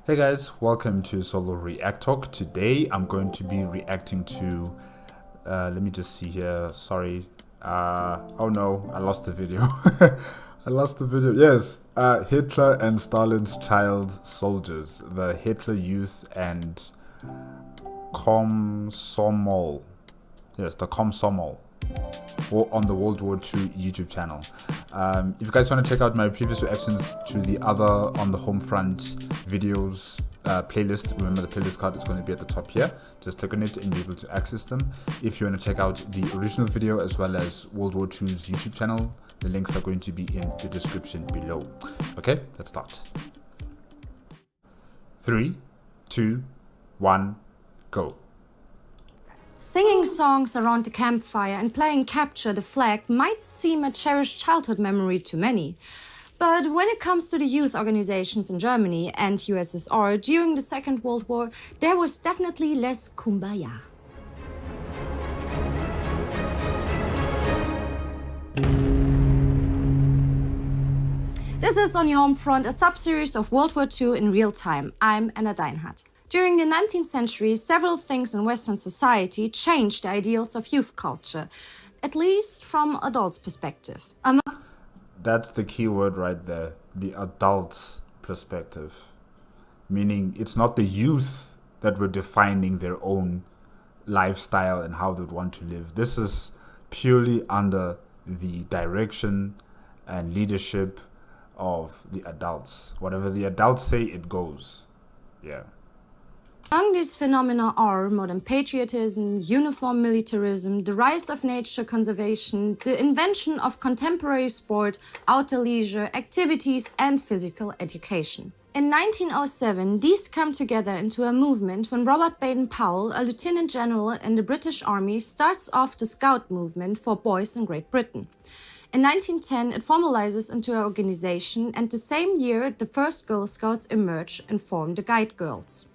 Hey guys, welcome to Solo ReacTalk. Today I'm going to be reacting to, let me just see here, sorry. Oh no, I lost the video. I lost the video. Yes, Hitler and Stalin's child soldiers, the Hitler Youth and KOMSOMOL. Yes, the KOMSOMOL on the World War II YouTube channel. If you guys want to check out my previous reactions to the other on the Homefront videos playlist, remember the playlist card is going to be at the top here. Just click on it and be able to access them. If you want to check out the original video as well as World War II's YouTube channel, the links are going to be in the description below. Okay, let's start. 3, 2, 1, go. Singing songs around the campfire and playing Capture the Flag might seem a cherished childhood memory to many. But when it comes to the youth organizations in Germany and USSR during the Second World War, there was definitely less kumbaya. This is On Your Homefront, a sub-series of World War II in real time. I'm Anna Deinhardt. During the 19th century, several things in Western society changed the ideals of youth culture, at least from adults' perspective. That's the key word right there, the adult's perspective. Meaning it's not the youth that were defining their own lifestyle and how they'd want to live. This is purely under the direction and leadership of the adults. Whatever the adults say, it goes. Yeah. Among these phenomena are modern patriotism, uniform militarism, the rise of nature conservation, the invention of contemporary sport, outdoor leisure, activities, and physical education. In 1907, these come together into a movement when Robert Baden-Powell, a lieutenant general in the British Army, starts off the Scout movement for boys in Great Britain. In 1910, it formalizes into an organization, and the same year, the first Girl Scouts emerge and form the Guide Girls.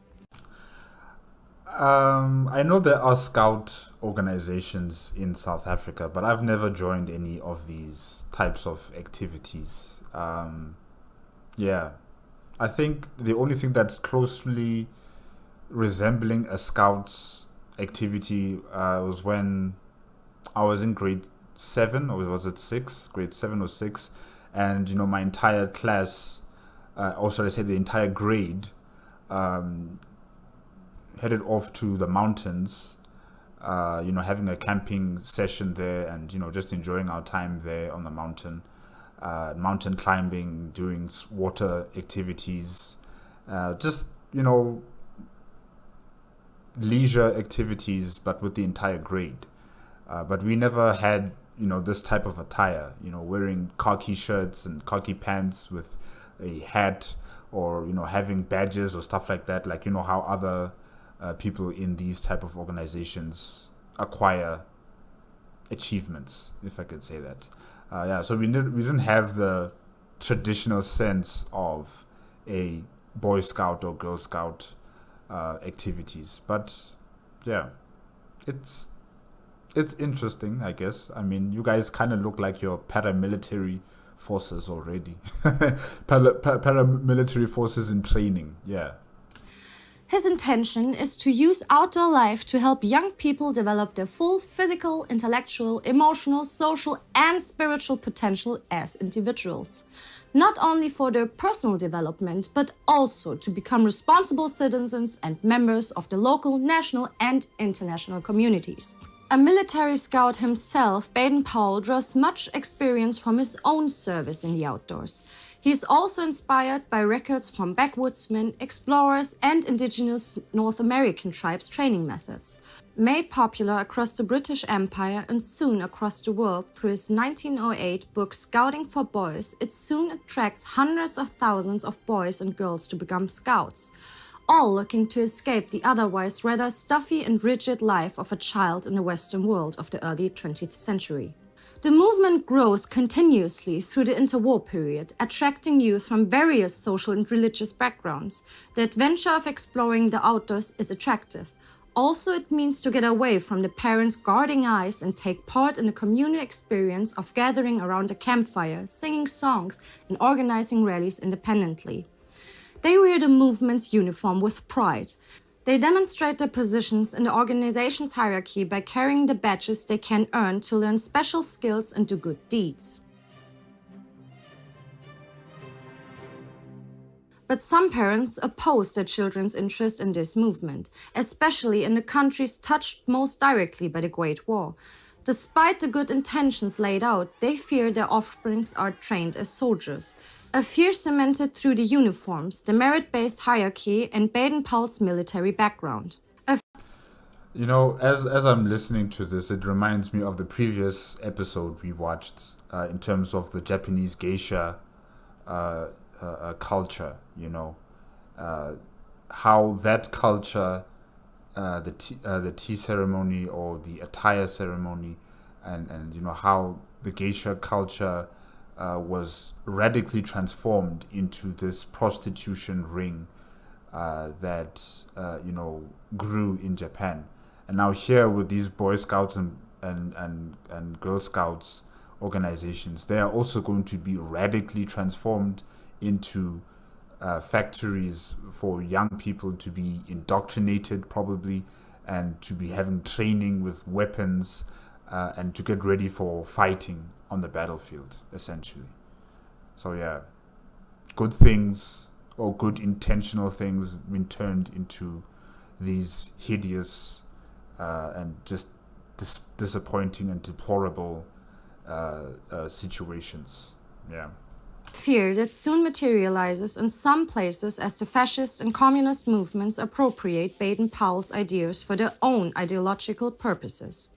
I know there are scout organizations in South Africa, but I've never joined any of these types of activities. Yeah, I think the only thing that's closely resembling a scout's activity was when I was in grade 7, or was it 6? Grade 7 or 6, and you know, my entire class, or should I say the entire grade, headed off to the mountains, you know, having a camping session there and, you know, just enjoying our time there on the mountain, mountain climbing, doing water activities, just, you know, leisure activities, but with the entire grade. But we never had, you know, this type of attire, you know, wearing khaki shirts and khaki pants with a hat, or, you know, having badges or stuff like that, like, you know, how other people in these type of organizations acquire achievements, if I could say that. Yeah, so we didn't have the traditional sense of a Boy Scout or Girl Scout activities, but yeah, it's interesting, I guess. I mean, you guys kind of look like your paramilitary forces already. Paramilitary forces in training, yeah. His intention is to use outdoor life to help young people develop their full physical, intellectual, emotional, social, and spiritual potential as individuals. Not only for their personal development, but also to become responsible citizens and members of the local, national, and international communities. A military scout himself, Baden-Powell draws much experience from his own service in the outdoors. He is also inspired by records from backwoodsmen, explorers, and indigenous North American tribes' training methods. Made popular across the British Empire and soon across the world through his 1908 book Scouting for Boys, it soon attracts hundreds of thousands of boys and girls to become scouts, all looking to escape the otherwise rather stuffy and rigid life of a child in the Western world of the early 20th century. The movement grows continuously through the interwar period, attracting youth from various social and religious backgrounds. The adventure of exploring the outdoors is attractive. Also, it means to get away from the parents' guarding eyes and take part in the communal experience of gathering around a campfire, singing songs, and organizing rallies independently. They wear the movement's uniform with pride. They demonstrate their positions in the organization's hierarchy by carrying the badges they can earn to learn special skills and do good deeds. But some parents oppose their children's interest in this movement, especially in the countries touched most directly by the Great War. Despite the good intentions laid out, they fear their offsprings are trained as soldiers. A fear cemented through the uniforms, the merit-based hierarchy, and Baden-Powell's military background. You know, as I'm listening to this, it reminds me of the previous episode we watched in terms of the Japanese geisha culture, you know, how that culture, the tea ceremony or the attire ceremony, and you know how the geisha culture was radically transformed into this prostitution ring that you know grew in Japan, and now here with these Boy Scouts and Girl Scouts organizations, they are also going to be radically transformed into factories for young people to be indoctrinated probably, and to be having training with weapons and to get ready for fighting on the battlefield, essentially. So yeah, good things or good intentional things been turned into these hideous and just disappointing and deplorable situations. Yeah. Fear that soon materializes in some places as the fascist and communist movements appropriate Baden-Powell's ideas for their own ideological purposes.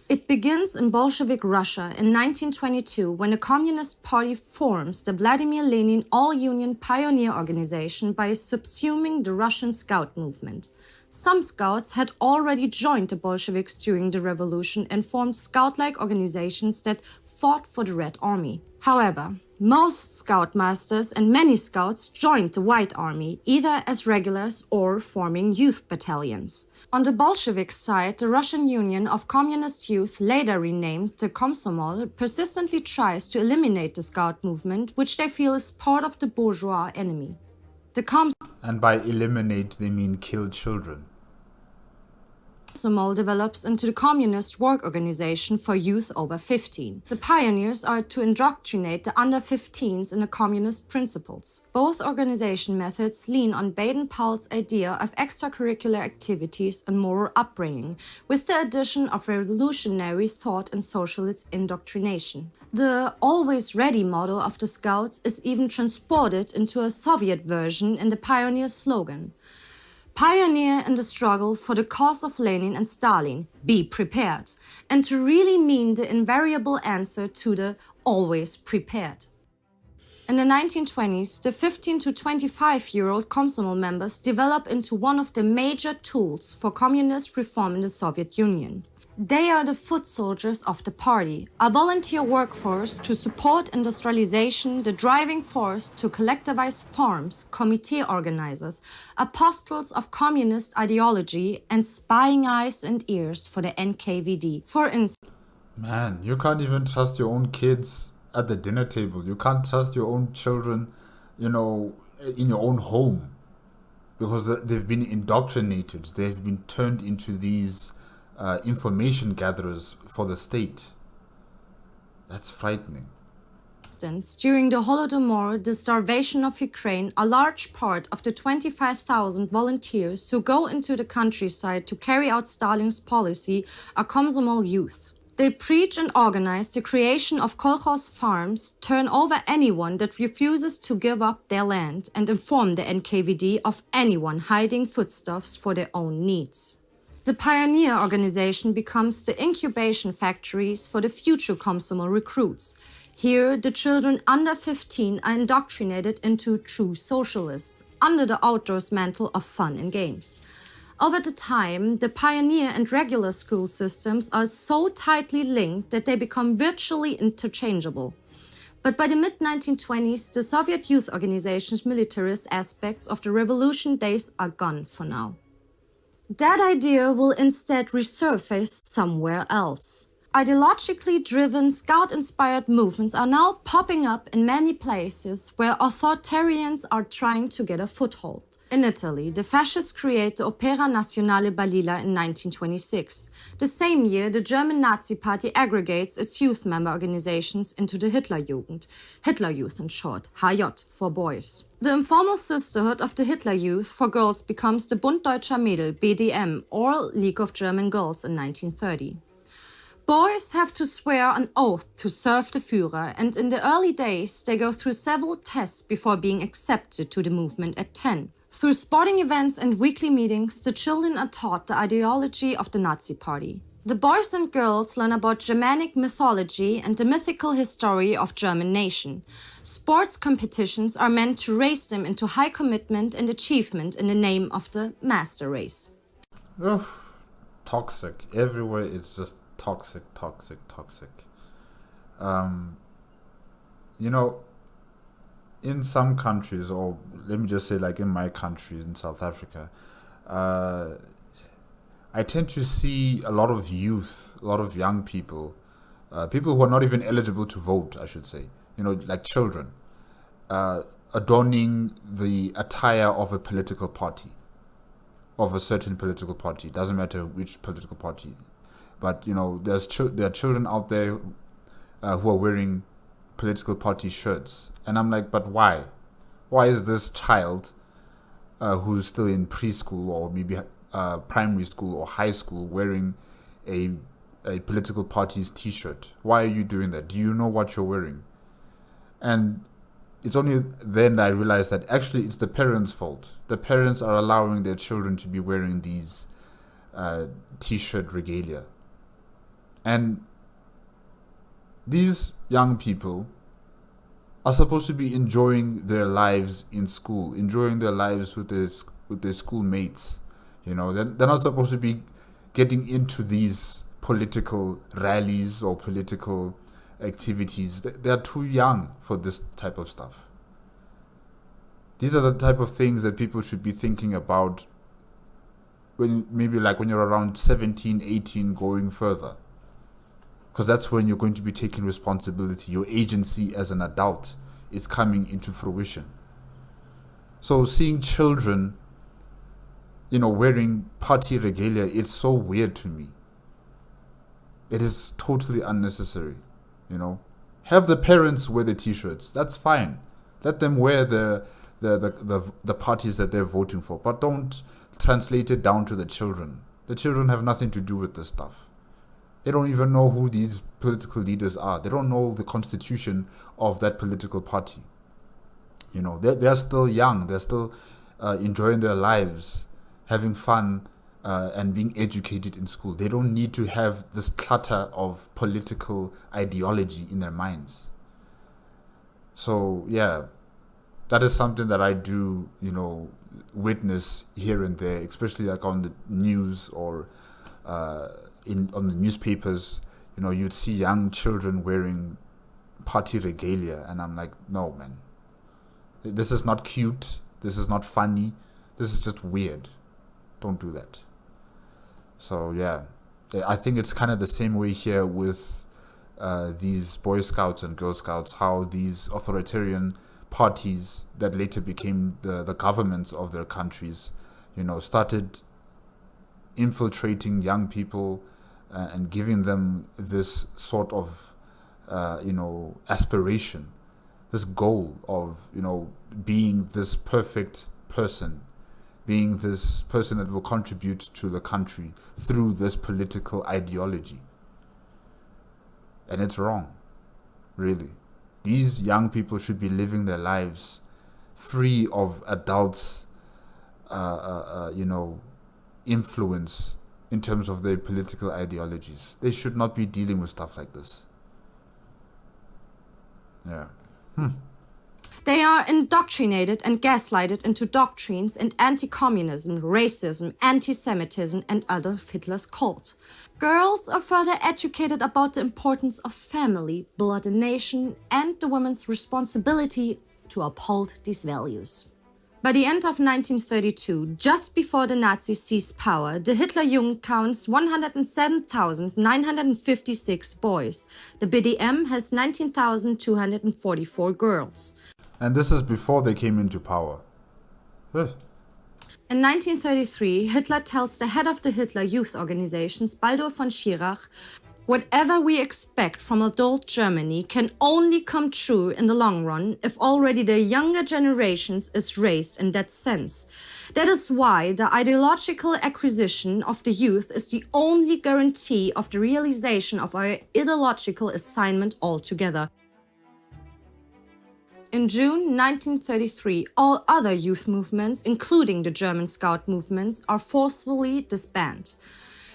It begins in Bolshevik Russia in 1922 when the Communist Party forms the Vladimir Lenin All-Union Pioneer Organization by subsuming the Russian Scout movement. Some scouts had already joined the Bolsheviks during the revolution and formed scout-like organizations that fought for the Red Army. However, most scoutmasters and many scouts joined the White Army, either as regulars or forming youth battalions. On the Bolshevik side, the Russian Union of Communist Youth, later renamed the KOMSOMOL, persistently tries to eliminate the scout movement, which they feel is part of the bourgeois enemy. And by eliminate, they mean kill children. KOMSOMOL develops into the Communist Work Organization for youth over 15. The pioneers are to indoctrinate the under 15s in the communist principles. Both organization methods lean on Baden-Powell's idea of extracurricular activities and moral upbringing, with the addition of revolutionary thought and socialist indoctrination. The always ready motto of the Scouts is even transported into a Soviet version in the pioneer slogan. Pioneer in the struggle for the cause of Lenin and Stalin, be prepared, and to really mean the invariable answer to the always prepared. In the 1920s, the 15 to 25-year-old Komsomol members develop into one of the major tools for communist reform in the Soviet Union. They are the foot soldiers of the party, a volunteer workforce to support industrialization, the driving force to collectivize farms, committee organizers, apostles of communist ideology, and spying eyes and ears for the NKVD. For instance, Man, you can't even trust your own kids at the dinner table. You can't trust your own children, you know, in your own home, because they've been indoctrinated. They've been turned into these information gatherers for the state. That's frightening. During the Holodomor, the starvation of Ukraine, a large part of the 25,000 volunteers who go into the countryside to carry out Stalin's policy are Komsomol youth. They preach and organize the creation of kolkhoz farms, turn over anyone that refuses to give up their land, and inform the NKVD of anyone hiding foodstuffs for their own needs. The pioneer organization becomes the incubation factories for the future Komsomol recruits. Here, the children under 15 are indoctrinated into true socialists, under the outdoors mantle of fun and games. Over the time, the pioneer and regular school systems are so tightly linked that they become virtually interchangeable. But by the mid-1920s, the Soviet youth organization's militarist aspects of the revolution days are gone for now. That idea will instead resurface somewhere else. Ideologically driven, Scout-inspired movements are now popping up in many places where authoritarians are trying to get a foothold. In Italy, the fascists create the Opera Nazionale Balilla in 1926. The same year, the German Nazi Party aggregates its youth member organizations into the Hitlerjugend, Hitler Youth in short, HJ for boys. The informal sisterhood of the Hitler Youth for girls becomes the Bund Deutscher Mädel, BDM, or League of German Girls in 1930. Boys have to swear an oath to serve the Führer, and in the early days, they go through several tests before being accepted to the movement at 10. Through sporting events and weekly meetings, the children are taught the ideology of the Nazi Party. The boys and girls learn about Germanic mythology and the mythical history of German nation. Sports competitions are meant to raise them into high commitment and achievement in the name of the master race. Oof, toxic. Everywhere it's just toxic. In some countries, or let me just say like in my country, in South Africa, I tend to see a lot of youth, a lot of young people, people who are not even eligible to vote, I should say, like children, adorning the attire of a political party, of a certain political party. Doesn't matter which political party. But, there are children out there who are wearing political party shirts. And I'm like, but why? Why is this child who's still in preschool or maybe primary school or high school wearing a political party's t-shirt? Why are you doing that? Do you know what you're wearing? And it's only then that I realized that actually it's the parents' fault. The parents are allowing their children to be wearing these t-shirt regalia. And these young people are supposed to be enjoying their lives in school, enjoying their lives with their schoolmates. They're not supposed to be getting into these political rallies or political activities. They're too young for this type of stuff. These are the type of things that people should be thinking about when you're around 17, 18, going further. Because that's when you're going to be taking responsibility. Your agency as an adult is coming into fruition. So seeing children, wearing party regalia, it's so weird to me. It is totally unnecessary, Have the parents wear the t-shirts. That's fine. Let them wear the parties that they're voting for. But don't translate it down to the children. The children have nothing to do with this stuff. They don't even know who these political leaders are. They don't know the constitution of that political party. They're still young. They're still enjoying their lives, having fun, and being educated in school. They don't need to have this clutter of political ideology in their minds. So, yeah, that is something that I do, witness here and there, especially like on the news or on the newspapers. You'd see young children wearing party regalia, and I'm like, no, man. This is not cute. This is not funny. This is just weird. Don't do that. So, yeah. I think it's kind of the same way here with these Boy Scouts and Girl Scouts, how these authoritarian parties that later became the governments of their countries, started infiltrating young people and giving them this sort of, aspiration, this goal of, being this perfect person, being this person that will contribute to the country through this political ideology. And it's wrong, really. These young people should be living their lives free of adults, influence in terms of their political ideologies. They should not be dealing with stuff like this. Yeah. They are indoctrinated and gaslighted into doctrines and anti-communism, racism, anti-Semitism, and Adolf Hitler's cult. Girls are further educated about the importance of family, blood and nation, and the woman's responsibility to uphold these values. By the end of 1932, just before the Nazis seized power, the Hitlerjugend counts 107,956 boys. The BDM has 19,244 girls. And this is before they came into power. Ugh. In 1933, Hitler tells the head of the Hitler Youth Organizations, Baldur von Schirach, "Whatever we expect from adult Germany can only come true in the long run if already the younger generations is raised in that sense. That is why the ideological acquisition of the youth is the only guarantee of the realization of our ideological assignment altogether." In June 1933, all other youth movements, including the German Scout movements, are forcefully disbanded.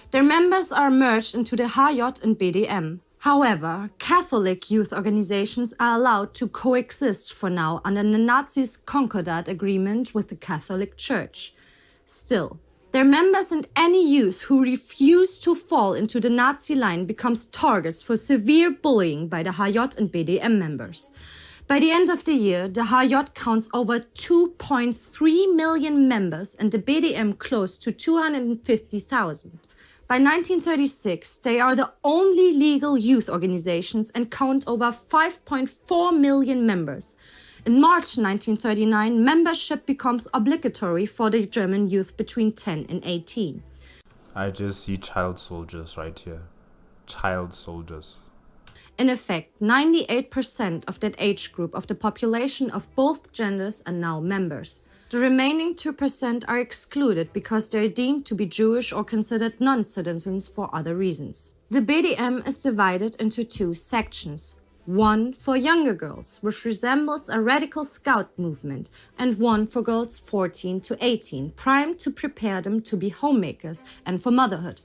Their members are merged into the HJ and BDM. However, Catholic youth organizations are allowed to coexist for now under the Nazis' Concordat agreement with the Catholic Church. Still, their members and any youth who refuse to fall into the Nazi line becomes targets for severe bullying by the HJ and BDM members. By the end of the year, the HJ counts over 2.3 million members and the BDM close to 250,000. By 1936, they are the only legal youth organizations and count over 5.4 million members. In March 1939, membership becomes obligatory for the German youth between 10 and 18. I just see child soldiers right here. Child soldiers. In effect, 98% of that age group of the population of both genders are now members. The remaining 2% are excluded because they are deemed to be Jewish or considered non-citizens for other reasons. The BDM is divided into two sections. One for younger girls, which resembles a radical scout movement, and one for girls 14 to 18, primed to prepare them to be homemakers and for motherhood.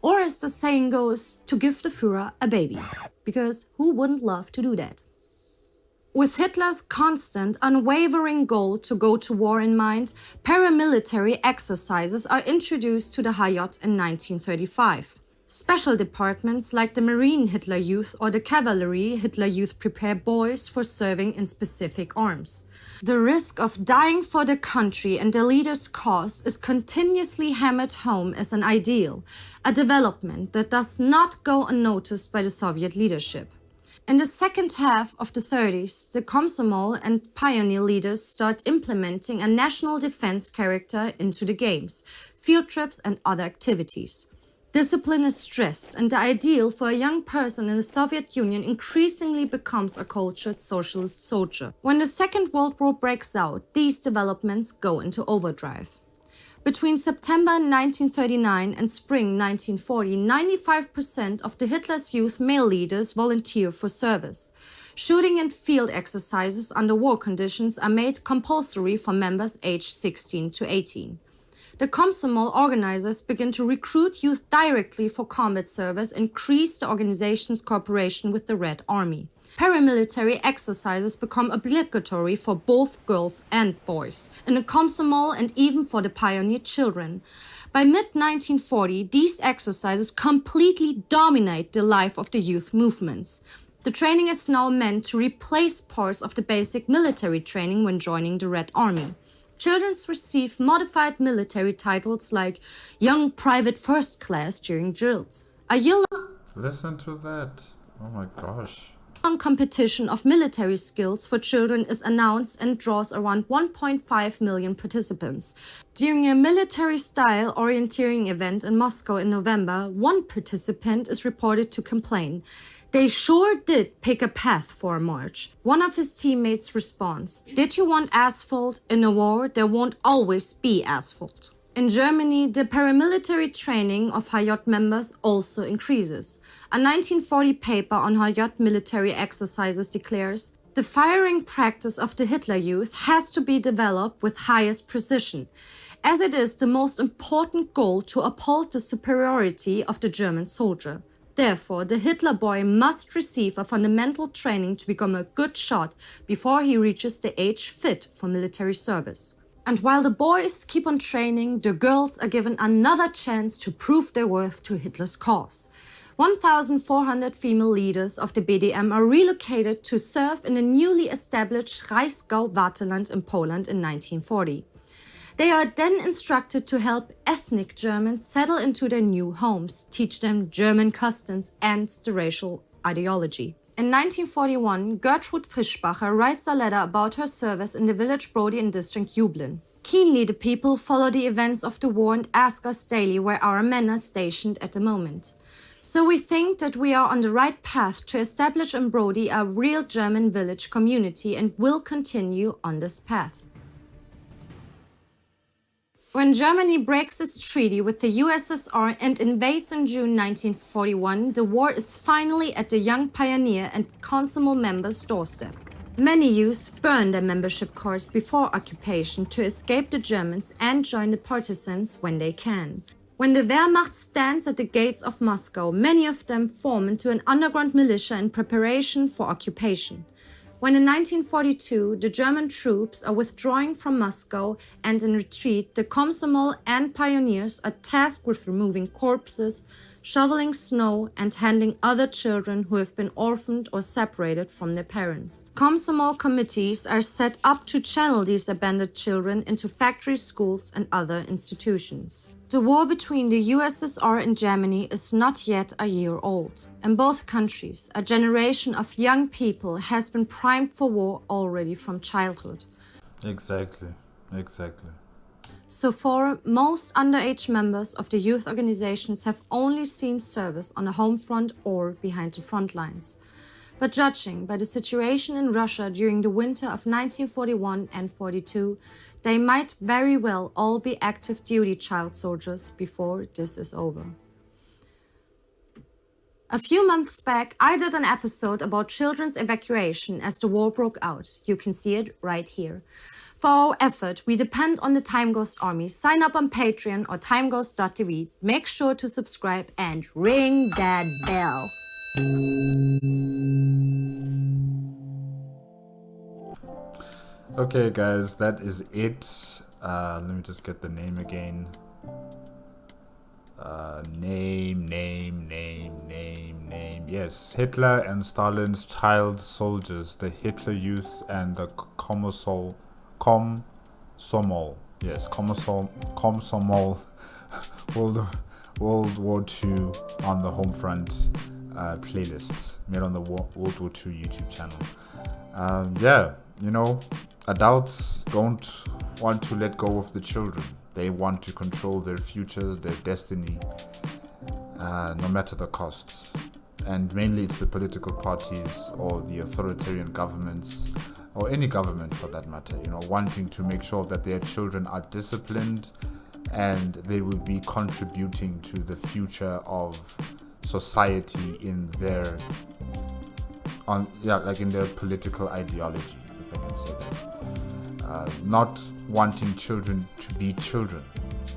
Or as the saying goes, to give the Führer a baby. Because who wouldn't love to do that? With Hitler's constant, unwavering goal to go to war in mind, paramilitary exercises are introduced to the HJ in 1935. Special departments like the Marine Hitler Youth or the Cavalry Hitler Youth prepare boys for serving in specific arms. The risk of dying for the country and the leader's cause is continuously hammered home as an ideal, a development that does not go unnoticed by the Soviet leadership. In the second half of the 30s, the KOMSOMOL and pioneer leaders start implementing a national defense character into the games, field trips and other activities. Discipline is stressed, and the ideal for a young person in the Soviet Union increasingly becomes a cultured socialist soldier. When the Second World War breaks out, these developments go into overdrive. Between September 1939 and spring 1940, 95% of the Hitler's youth male leaders volunteer for service. Shooting and field exercises under war conditions are made compulsory for members aged 16 to 18. The KOMSOMOL organizers begin to recruit youth directly for combat service and increase the organization's cooperation with the Red Army. Paramilitary exercises become obligatory for both girls and boys, in the KOMSOMOL and even for the pioneer children. By mid-1940, these exercises completely dominate the life of the youth movements. The training is now meant to replace parts of the basic military training when joining the Red Army. Children receive modified military titles like Young Private First Class during drills. A year-long Listen to that. Oh my gosh. competition of military skills for children is announced and draws around 1.5 million participants. During a military-style orienteering event in Moscow in November, one participant is reported to complain. "They sure did pick a path for a march." One of his teammates responds, "Did you want asphalt? In a war, there won't always be asphalt." In Germany, the paramilitary training of HJ members also increases. A 1940 paper on HJ military exercises declares, "The firing practice of the Hitler Youth has to be developed with highest precision, as it is the most important goal to uphold the superiority of the German soldier. Therefore, the Hitler boy must receive a fundamental training to become a good shot before he reaches the age fit for military service." And while the boys keep on training, the girls are given another chance to prove their worth to Hitler's cause. 1,400 female leaders of the BDM are relocated to serve in the newly established Reichsgau-Wartheland in Poland in 1940. They are then instructed to help ethnic Germans settle into their new homes, teach them German customs and the racial ideology. In 1941, Gertrude Fischbacher writes a letter about her service in the village Brody in district Jublin. Keenly, the people follow the events of the war and ask us daily where our men are stationed at the moment. So we think that we are on the right path to establish in Brody a real German village community and will continue on this path. When Germany breaks its treaty with the USSR and invades in June 1941, the war is finally at the young pioneer and KOMSOMOL members' doorstep. Many youths burn their membership cards before occupation to escape the Germans and join the partisans when they can. When the Wehrmacht stands at the gates of Moscow, many of them form into an underground militia in preparation for occupation. When in 1942 the German troops are withdrawing from Moscow and in retreat, the KOMSOMOL and pioneers are tasked with removing corpses, shoveling snow, and handling other children who have been orphaned or separated from their parents. KOMSOMOL committees are set up to channel these abandoned children into factory schools and other institutions. The war between the USSR and Germany is not yet a year old. In both countries, a generation of young people has been primed for war already from childhood. Exactly. So far, most underage members of the youth organizations have only seen service on the home front or behind the front lines. But judging by the situation in Russia during the winter of 1941 and 42, they might very well all be active duty child soldiers before this is over. A few months back, I did an episode about children's evacuation as the war broke out. You can see it right here. For our effort, we depend on the Time Ghost Army. Sign up on Patreon or timeghost.tv. Make sure to subscribe and ring that bell. Okay, guys, that is it. Let me just get the name again. Name. Yes, Hitler and Stalin's child soldiers, the Hitler Youth and the KOMSOMOL. Yes, KOMSOMOL. World War II on the Homefront playlist made on the World War II YouTube channel. Adults don't want to let go of the children. They want to control their future, their destiny, no matter the cost. And mainly it's the political parties or the authoritarian governments, or any government for that matter, wanting to make sure that their children are disciplined and they will be contributing to the future of society in their political ideology, if I can say that. Not wanting children to be children.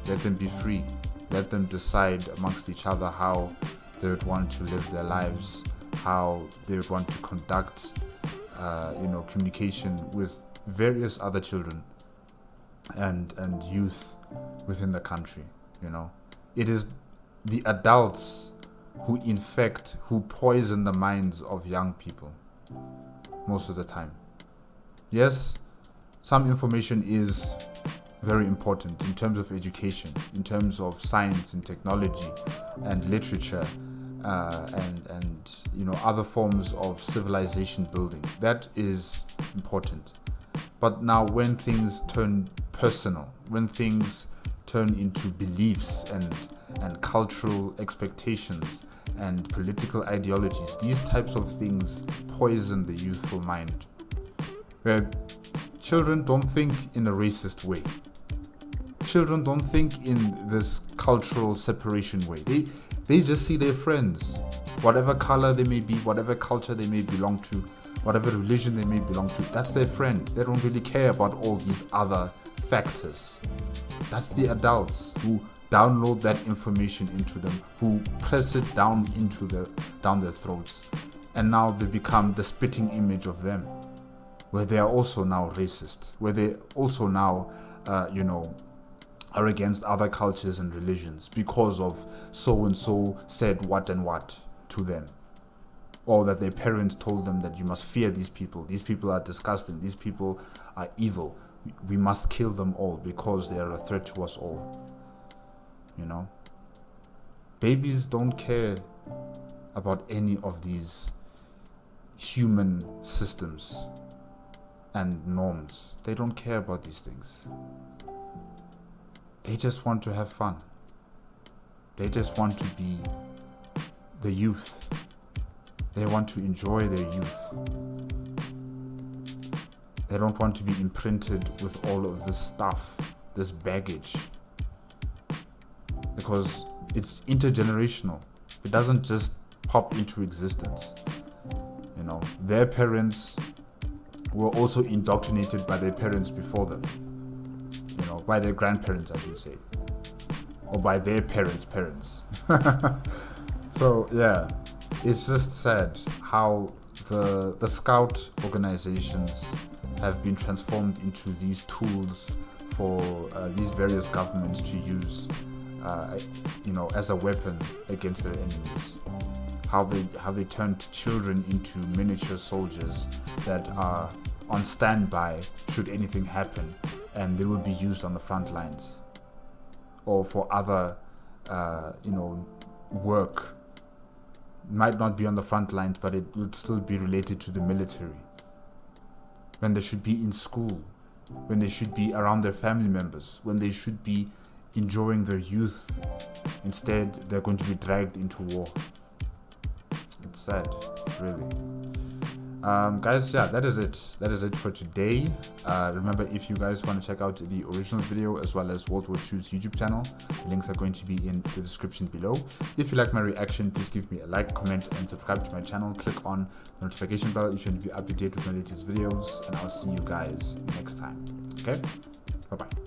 Let them be free. Let them decide amongst each other how they would want to live their lives, how they would want to conduct communication with various other children and youth within the country. It is the adults who poison the minds of young people most of the time. Yes, some information is very important in terms of education, in terms of science and technology and literature, and other forms of civilization building. That is important. But now when things turn personal, when things turn into beliefs and cultural expectations and political ideologies, these types of things poison the youthful mind. Where children don't think in a racist way. Children don't think in this cultural separation way. They just see their friends, whatever color they may be, whatever culture they may belong to, whatever religion they may belong to, that's their friend. They don't really care about all these other factors. That's the adults who download that information into them, who press it down their throats, and now they become the spitting image of them, where they are also now racist, where they also now are against other cultures and religions because of so and so said what and what. to them, or that their parents told them that you must fear these people are disgusting, these people are evil, we must kill them all because they are a threat to us all. You know, babies don't care about any of these human systems and norms. They don't care about these things. They just want to have fun. They just want to be the youth. They want to enjoy their youth. They don't want to be imprinted with all of this stuff, this baggage. Because it's intergenerational. It doesn't just pop into existence. You know, their parents were also indoctrinated by their parents before them. You know, by their grandparents, I should say. Or by their parents' parents. So, yeah, it's just sad how the scout organizations have been transformed into these tools for these various governments to use, you know, as a weapon against their enemies. How they turned children into miniature soldiers that are on standby should anything happen, and they will be used on the front lines or for other, you know, work. Might not be on the front lines, but it would still be related to the military. When they should be in school, when they should be around their family members, when they should be enjoying their youth. Instead, they're going to be dragged into war. It's sad, really. Guys, yeah, that is it. That is it for today. Remember, if you guys want to check out the original video as well as World War II's YouTube channel, the links are going to be in the description below. If you like my reaction, please give me a like, comment, and subscribe to my channel. Click on the notification bell if you want to be up to date with my latest videos, and I'll see you guys next time. Okay? Bye-bye.